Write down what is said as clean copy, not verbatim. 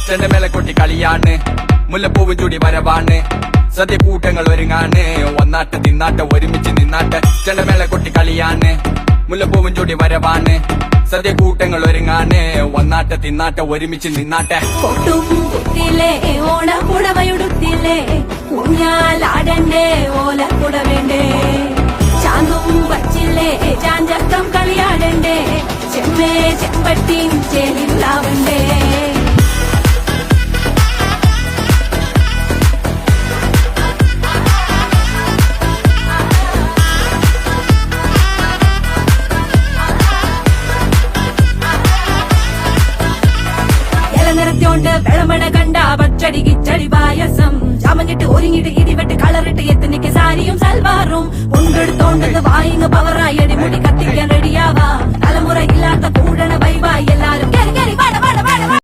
ചെണ്ടമേള കൊട്ടി കളിയാണ്, മുല്ലപ്പൂവും ചൂടി വരവാണ്, സദ്യ കൂട്ടങ്ങൾ ഒരുങ്ങാണ്, ഒന്നാട്ട് തിന്നാട്ട് ഒരുമിച്ച് നിന്നാട്ട്. ചെണ്ടമേള കൊട്ടി കളിയാണ്, മുല്ലപ്പൂവും ചൂടി വരവാണ്, സദ്യ കൂട്ടങ്ങൾ ഒരുങ്ങാണ്, ഒന്നാട്ട് തിന്നാട്ട് ഒരുമിച്ച് നിന്നാട്ടെ. കൊട്ടും കുത്തിയില്ലേ ഓണക്കുടവയുടുത്തില്ലേ, ഊഞ്ഞാലാടണ്ടേ ഓലക്കുട വേണ്ടേ, ചാന്തും വച്ചില്ലേ ചാഞ്ചക്കം കളിയാടണ്ടേ, ചെമ്മേ ചെമ്പട്ടിയും ചേലിലാവണ്ടേ. നിറത്തോണ്ട് വെളമണ കണ്ട പച്ചടി കിച്ചടി പായസം, ചമഞ്ഞിട്ട് ഒരുങ്ങിട്ട് ഇടിവെട്ട് കളറിട്ട് എത്തനിക്ക് സാരിയും സൽവാറും, കൊണ്ടെടുത്തോണ്ടെന്ന് വായിങ് പവറായി അടിമുടി കത്തിക്കാൻ റെഡിയാവാ, തലമുറ ഇല്ലാത്ത കൂടണ വൈവായി എല്ലാരും കേറി കേറി പാട